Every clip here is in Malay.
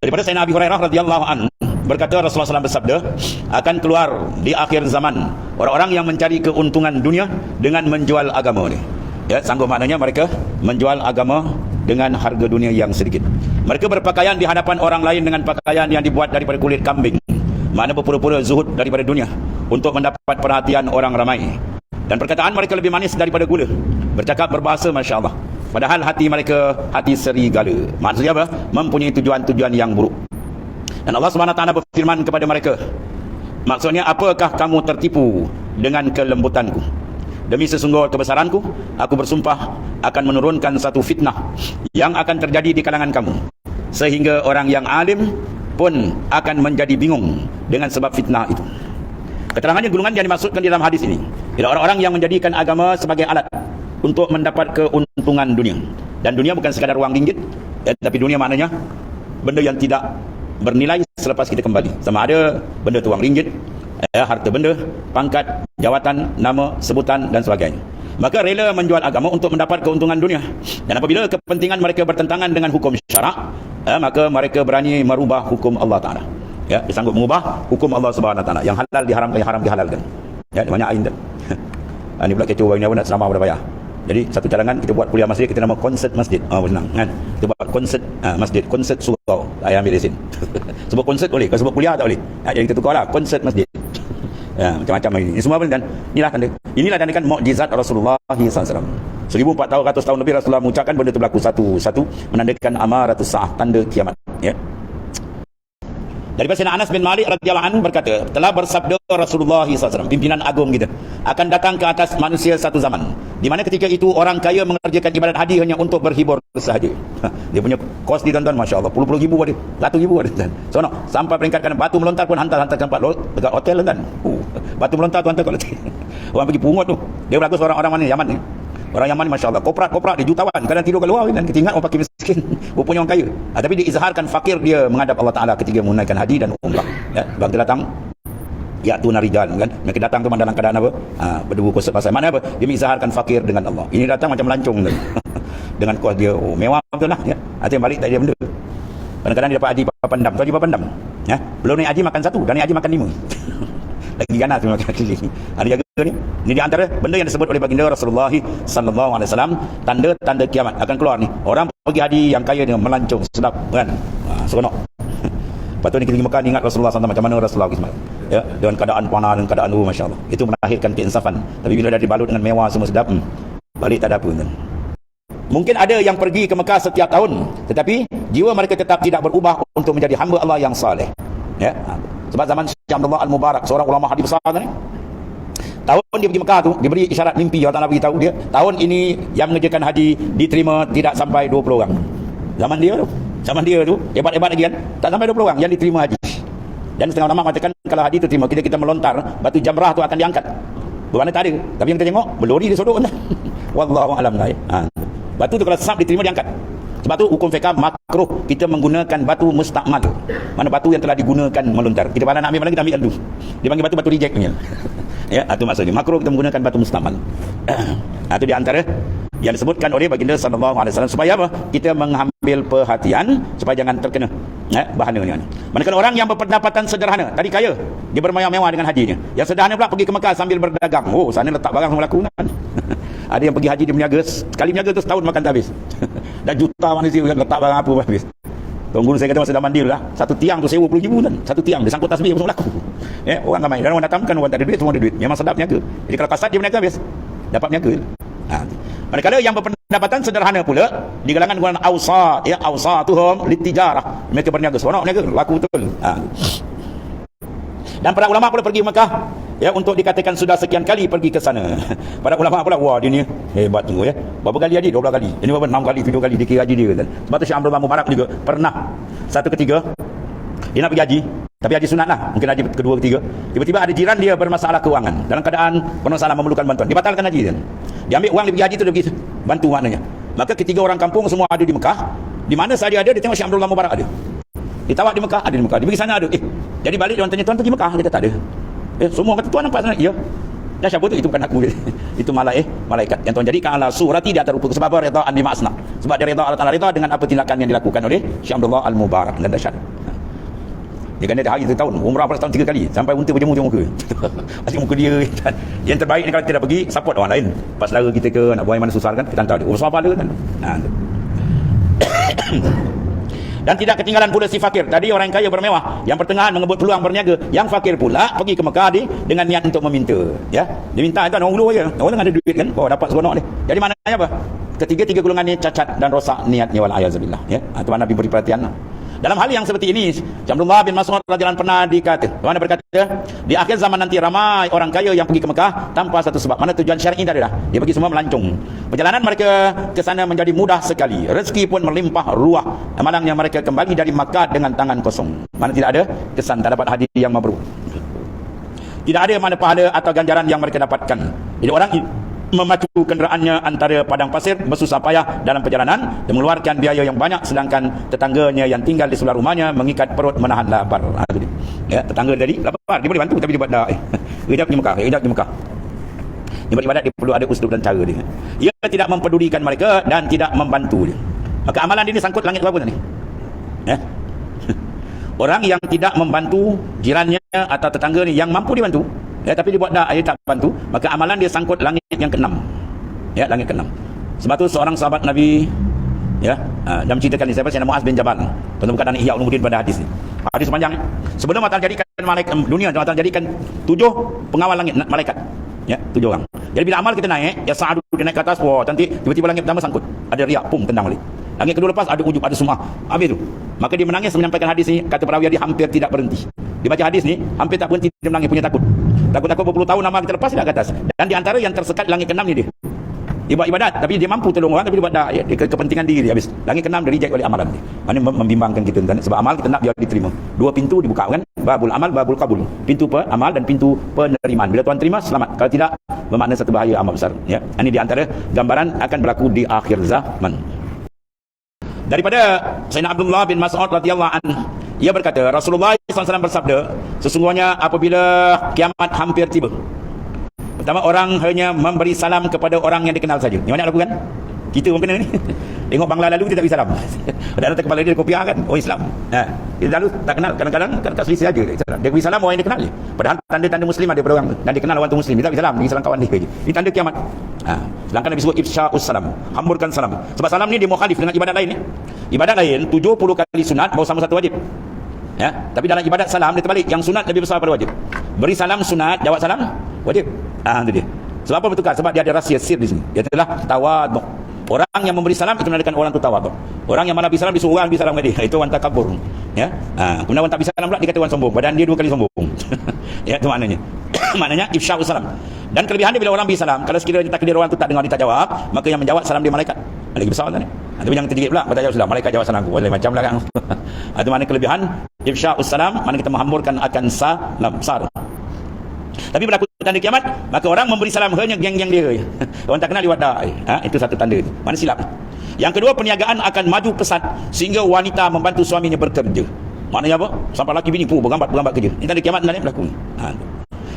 Daripada Sayyidina Abi Hurairah radhiyallahu anhu berkata, Rasulullah SAW bersabda, akan keluar di akhir zaman orang-orang yang mencari keuntungan dunia dengan menjual agama ni. Ya, sanggup maknanya mereka menjual agama dengan harga dunia yang sedikit. Mereka berpakaian di hadapan orang lain dengan pakaian yang dibuat daripada kulit kambing. Makna berpura-pura zuhud daripada dunia untuk mendapat perhatian orang ramai. Dan perkataan mereka lebih manis daripada gula. Bercakap berbahasa Masya Allah. Padahal hati mereka hati serigala. Maksudnya apa? Mempunyai tujuan-tujuan yang buruk. Dan Allah SWT berfirman kepada mereka, maksudnya, apakah kamu tertipu dengan kelembutanku? Demi sesungguh kebesaranku, aku bersumpah akan menurunkan satu fitnah yang akan terjadi di kalangan kamu, sehingga orang yang alim pun akan menjadi bingung dengan sebab fitnah itu. Keterangannya golongan yang dimaksudkan di dalam hadis ini ialah orang-orang yang menjadikan agama sebagai alat untuk mendapat keuntungan dunia. Dan dunia bukan sekadar wang ringgit, tapi dunia maknanya benda yang tidak bernilai selepas kita kembali. Sama ada benda tu wang ringgit, harta benda, pangkat, jawatan, nama, sebutan dan sebagainya. Maka rela menjual agama untuk mendapat keuntungan dunia. Dan apabila kepentingan mereka bertentangan dengan hukum syarak, maka mereka berani merubah hukum Allah Ta'ala. Ya, dia sanggup mengubah hukum Allah Subhanahu Wa Ta'ala. Yang halal diharamkan, yang haram dihalalkan. Ya, banyak ain dah. Ini pula kecoh bagi ni nak ceramah pada payah. Jadi satu cadangan kita buat kuliah masjid, kita nama konsert masjid. Senang kan. Kita buat konsert masjid, konsert surau. Saya ambil di sini. Sebut konsert boleh, kalau sebut kuliah tak boleh. Jadi kita tukarlah konsert masjid. Ya, macam-macam ini. Ini semua kan inilah tanda mukjizat Rasulullah SAW. 1400 tahun lebih Rasulullah mengucapkan benda itu berlaku satu menandakan amaratus saah, tanda kiamat. Ya. Daripada Sayyidina Anas bin Malik radhiyallahu anhu berkata, telah bersabda Rasulullah SAW, pimpinan agung kita, akan datang ke atas manusia satu zaman di mana ketika itu orang kaya mengerjakan ibadat haji hanya untuk berhibur sahaja. Dia punya kos di tuan-tuan, Masya Allah, puluh ribu ada, ratus ribu ada. So, no, sampai peringkat kadang batu melontar pun hantar ke tempat dekat hotel kan. Batu melontar tu hantar kat hotel. Orang pergi pungut tu. Dia berlaku seorang orang mana Yaman ni. Orang Yaman, Masya Allah, koprat dia jutawan, kadang tidur kat luar kan. Kita ingat orang pakai miskin, rupanya orang kaya. Tapi dia izharkan fakir dia menghadap Allah Ta'ala ketika menunaikan haji dan umrah. Ya, bagi datang, ya tu narijal kan. Mereka datang tu dalam keadaan apa? Berdebu kosot pasal. Mana apa? Dia izharkan fakir dengan Allah. Ini datang macam melancong tu. Dengan kos dia, mewah betul lah. Ya. Yang balik tak ada benda. Kadang-kadang dia dapat haji papandam. Tu haji papandam. Ya. Belum naik haji makan satu, dah naik haji makan 5. Lagi ganas tu makan keliling. Ada jaga ni. Ini di antara benda yang disebut oleh baginda Rasulullah sallallahu alaihi wasallam, tanda-tanda kiamat akan keluar ni. Orang pergi haji yang kaya dia melancong sedap kan. Seronok. Lepas tu ni kita pergi Mekah ni ingat Rasulullah SAW macam mana Rasulullah SAW. Ya, dengan keadaan panah dan keadaan masya-Allah. Itu melahirkan keinsafan. Tapi bila dah dibalut dengan mewah semua sedap, balik tak ada apa kan. Mungkin ada yang pergi ke Mekah setiap tahun, tetapi jiwa mereka tetap tidak berubah untuk menjadi hamba Allah yang saleh. Ya. Sebab zaman Syekh Abdullah Al-Mubarak, seorang ulama hadis besar ni, tahun dia pergi Mekah tu, diberi isyarat mimpi, Allah Ta'ala beritahu dia, tahun ini yang mengerjakan haji diterima tidak sampai 20 orang. Zaman dia tu, hebat-hebat lagi kan, tak sampai 20 orang yang diterima haji. Dan setengah ulama mengatakan kalau haji tu terima, kita melontar, batu jamrah tu akan diangkat. Bermakna tak ada. Tapi yang kita tengok, berlori dia sodok. Wallahu a'lam. Batu tu kalau sesat diterima diangkat. Sebab tu hukum fiqh makruh kita menggunakan batu mustakmal. Mana batu yang telah digunakan melontar. Kita mana nak ambil mana kita ambil dulu. Dia panggil batu reject punya. Ya, itu maksudnya. Makruh kita menggunakan batu mustakmal. Itu di antara yang disebutkan oleh baginda sallallahu alaihi wasallam supaya apa? Kita mengambil perhatian supaya jangan terkena bahananya. Manakala orang yang berpendapatan sederhana, tadi kaya, dia bermewah-mewah dengan hajinya. Yang sederhana pula pergi ke Mekah sambil berdagang. Oh, sana letak barang semua laku kan. Ada yang pergi haji dia berniaga, sekali berniaga tu setahun makan tak habis. Dah juta manusia letak barang apa habis. Tuan guru saya kata masa dah mandil lah, satu tiang tu sewa 10,000 kan. Satu tiang dia sangkut tasbih semua laku. Ya, orang ramai. Dan orang datang kan orang tak ada duit, semua ada duit. Memang sedap niaga. Jadi kalau kasat dia berniaga habis, dapat niaga. Manakala yang berpendapatan sederhana pula di kalangan golongan awsat, ya, awsatuhum litijarah, mereka berniaga seronok niaga, laku betul. Dan para ulama pula pergi Mekah, ya, untuk dikatakan sudah sekian kali pergi ke sana. Para ulama pula, wah dia ni hebat tu ya. Berapa kali haji? 12 kali. Ini berapa? 6 kali, 7 kali dikira haji dia kan. Sebab tu Syekh Abdul Mubarak juga pernah satu ketiga dia nak pergi haji, tapi haji sunat lah, mungkin haji kedua ketiga. Tiba-tiba ada jiran dia bermasalah keuangan, dalam keadaan bermasalah memerlukan bantuan. Dibatalkan haji kan. Dia ambil uang dia pergi haji tu, dia pergi bantu maknanya. Maka ketiga orang kampung semua ada di Mekah. Di mana saja ada, dia tengok Syekh Abdul Mubarak ada. Ditawak di Mekah, ada di Mekah. Dia pergi sana ada. Jadi balik dia orang tanya, tuan pergi Mekah? Dia kata tak ada. Semua kata tuan nampak sana. Ya. dah syabut itu bukan aku. Itu malaikat yang Tuhan jadikan ala surati di atas rupa. Sebab apa? Redha an bimasna. Sebab dia redha Allah Taala redha dengan apa tindakan yang dilakukan oleh Syekh Abdullah Al-Mubarak dan dahsyat. Dia kena hari 1 tahun, umrah pada tahun 3 kali sampai unta berjemur muka. Asyik muka dia. Yang terbaik ni kalau kita pergi support orang lain. Pas saudara kita ke nak buat mana susah kan, kita hantar dia. Urusan apa dia kan. Dan tidak ketinggalan pula si fakir. Tadi orang kaya bermewah, yang pertengahan mengebut peluang berniaga, yang fakir pula pergi ke Mekah dengan niat untuk meminta. Ya, dia minta itu orang ulu aja. Orang ada duit kan, dapat seronok dia. Jadi maknanya apa? Ketiga-tiga golongan ni cacat dan rosak niatnya wal ayazubillah. Ya, itu Nabi beri perhatian. Dalam hal yang seperti ini, Abdullah bin Mas'ud radhiyallahu pernah dikata, mana berkata, di akhir zaman nanti ramai orang kaya yang pergi ke Mekah tanpa satu sebab. Mana tujuan syar'i tadi dah. Dia pergi semua melancong. Perjalanan mereka ke sana menjadi mudah sekali. Rezeki pun melimpah ruah. Malangnya mereka kembali dari Makkah dengan tangan kosong. Mana tidak ada kesan, tak dapat hadiah yang mabrur. Tidak ada mana pahala atau ganjaran yang mereka dapatkan. Jadi orang memacu kenderaannya antara padang pasir, bersusah payah dalam perjalanan dan mengeluarkan biaya yang banyak, sedangkan tetangganya yang tinggal di sebelah rumahnya mengikat perut menahan lapar. Ya, tetangga tadi lapar, dia boleh bantu tapi dia buat dah. Hidap di Mekah, hidap di Mekah. Dia beribadat, dia perlu ada uslub dan cara dia. Ia tidak mempedulikan mereka dan tidak membantu dia. Maka amalan dia ni sangkut langit berapa tadi? Ya. Orang yang tidak membantu jirannya atau tetangga ni yang mampu dibantu, ya, tapi dia buat dah, dia tak bantu, maka amalan dia sangkut langit yang ke-6. Ya, langit ke-6. Sebab tu seorang sahabat Nabi, ya, dan menceritakan ni, siapa Sayyidina Muaz bin Jabal. Tuan-tuan bukan Ihya Ulumuddin pada hadis ni. Hadis panjang. Sebelum Allah jadikan malaikat dunia, Allah jadikan 7 pengawal langit malaikat. Ya, 7 orang. Jadi bila amal kita naik, ya sa'adu dia naik ke atas, wah, cantik, tiba-tiba langit pertama sangkut. Ada riak, pum, tendang balik. Langit kedua lepas ada ujub, ada sumah. Habis tu. Maka dia menangis menyampaikan hadis ni, kata perawi dia hampir tidak berhenti. Dia baca hadis ni, hampir tak berhenti dia menangis, punya takut. Takut-takut berpuluh tahun amal kita lepas tidak ke atas. Dan di antara yang tersekat langit ke-6 ni dia. Dia buat ibadat, tapi dia mampu tolong orang, tapi dia buat dah, ya, kepentingan diri dia habis. Langit ke-6 dia reject oleh amalan dia. Mana membimbangkan kita, sebab amal kita nak biar diterima. 2 pintu dibuka kan? Babul amal, babul kabul. Pintu amal dan pintu penerimaan. Bila Tuhan terima, selamat. Kalau tidak, bermakna satu bahaya amal besar. Ya. Ini di antara gambaran akan berlaku di akhir zaman. Daripada Sayyidina Abdullah bin Mas'ud radhiyallahu anhu, ia berkata, Rasulullah SAW bersabda, sesungguhnya apabila kiamat hampir tiba, pertama orang hanya memberi salam kepada orang yang dikenal saja. Yang mana lakukan? Kita pun kena ni. Tengok bangla lalu kita tak beri salam. Ada atas kepala dia kopiah kan, oh Islam. Dia lalu tak kenal, kadang-kadang selisih saja. Dia beri salam orang yang dia kenal je. Padahal tanda-tanda Muslim ada pada orang tu. Dan dia kenal orang tu Muslim, dia tak beri salam, dia beri salam kawan dia je. Ini tanda kiamat. Sedangkan Nabi sebut ifsya'us salam, hamburkan salam. Sebab salam ni dia mukhalif dengan ibadat lain ni. Ibadat lain 70 kali sunat baru sama satu wajib. Ya, tapi dalam ibadat salam dia terbalik, yang sunat lebih besar daripada wajib. Beri salam sunat, jawab salam wajib. Itu dia. Sebab apa bertukar? Sebab dia ada rahsia sir di sini. Dia telah tawadhu. Orang yang memberi salam itu menandakan orang tu tawadhu. Orang yang malah beri salam disuruh orang beri salam kepada dia, itu orang takabur. Ya. Kemudian orang tak beri salam pula dikata orang sombong. Badan dia 2 kali sombong. Ya, itu maknanya. Maknanya ifsya'us salam. Dan kelebihan dia bila orang beri salam, kalau sekiranya takdir orang tu tak dengar, dia tak jawab, maka yang menjawab salam dia malaikat. Lagi besar tadi. Tapi jangan terjegit pula, tak jawab salam, malaikat jawab salam aku. Macam lah kan. Itu makna kelebihan ifsya'us salam, mana kita menghamburkan akan salam besar. Tapi berlaku tanda kiamat, maka orang memberi salam hanya geng-geng dia. Orang tak kenal dia buat dah. Itu satu tanda. Mana silap? Yang kedua, perniagaan akan maju pesat sehingga wanita membantu suaminya bekerja. Maknanya apa? Sampai laki bini bergambat kerja. Ini tanda kiamat sebenarnya berlaku.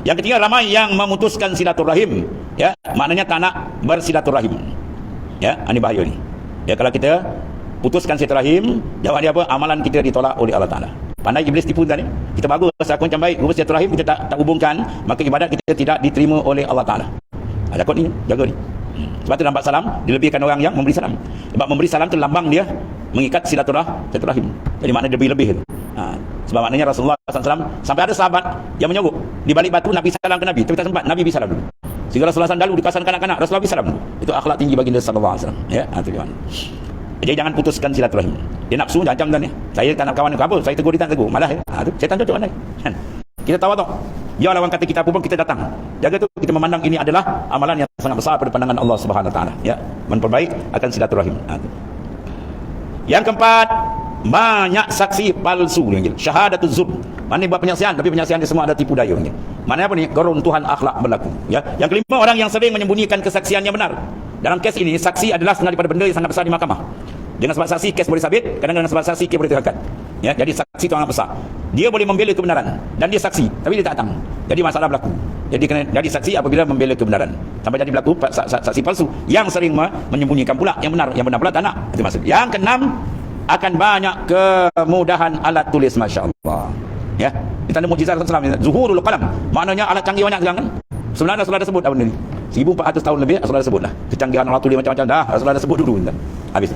Yang ketiga, ramai yang memutuskan silaturahim. Ya, maknanya tak nak bersilaturahim. Ya, ini bahaya ni. Ya, kalau kita putuskan silaturahim, jawab dia apa? Amalan kita ditolak oleh Allah Taala. Pandai iblis tipu tadi. Kita bagus aku macam baik, hubungan silaturahim kita tak hubungkan, maka ibadat kita tidak diterima oleh Allah Taala. Takut ni, jaga ni. Sebab tu nampak salam dilebihkan orang yang memberi salam. Sebab memberi salam tu lambang dia mengikat silaturahim. Jadi makna dia lebih tu. Sebab maknanya Rasulullah SAW sampai ada sahabat yang menyogok di balik batu Nabi salam ke Nabi, tapi tak sempat Nabi beri salam dulu. Sehingga Rasulullah SAW dulu di kawasan kanak-kanak, Rasulullah beri salam dulu. Itu akhlak tinggi baginda sallallahu alaihi wasallam. Ya, itu dia. Jadi jangan putuskan silaturahim. Dia nafsu macam tadi. Saya tak nak kawan ke apa, saya tegur dia tak tegur. Malah tu syaitan cocok kan. Kita tahu tak. Biarlah orang kata kita apa pun kita datang. Jaga tu kita memandang ini adalah amalan yang sangat besar pada pandangan Allah Subhanahu Wa Taala. Ya, memperbaik akan silaturahim. Yang keempat, banyak saksi palsu ni. Syahadatul zur. Mana buat penyaksian tapi penyaksian dia semua ada tipu daya ni. Mana apa ni? Keruntuhan akhlak berlaku. Ya. Yang kelima, orang yang sering menyembunyikan kesaksian yang benar. Dalam kes ini, saksi adalah setengah daripada benda yang sangat besar di mahkamah. Dengan sebab saksi, kes boleh sabit. Kadang-kadang sebab saksi, kes boleh terangkat. Ya, jadi saksi itu sangat besar. Dia boleh membela kebenaran dan dia saksi, tapi dia tak datang. Jadi masalah berlaku. Jadi kena jadi saksi apabila membela kebenaran. Sampai jadi berlaku saksi palsu yang sering menyembunyikan pula yang benar pula tak nak. Itu maksud. Yang keenam, akan banyak kemudahan alat tulis, masya-Allah. Ya, ditanda mukjizat Rasulullah SAW, zuhurul qalam. Maknanya alat canggih banyak sekarang kan. Sebenarnya Rasulullah dah sebut apa benda ni. 1400 tahun lebih Rasulullah dah sebut dah. Kecanggihan alat tulis macam-macam dah Rasulullah dah sebut dulu dah. Habis.